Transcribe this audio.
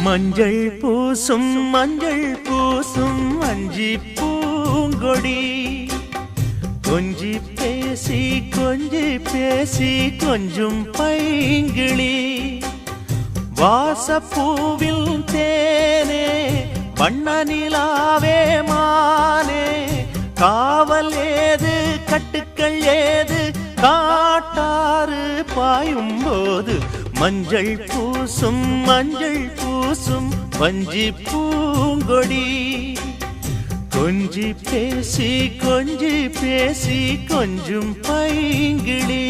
மஞ்சள் பூசும் அஞ்சி பூங்கொடி கொஞ்சி பேசி கொஞ்சும் பைங்கிளி வாசப்பூவில் தேனே வண்ண நிலாவே மானே காவல் ஏது கட்டுக்கள் ஏது காட்டாறு பாயும் போது மஞ்சள் பூசும் வஞ்சி பூங்கொடி கொஞ்சி பேசி கொஞ்சும் பைங்கிளி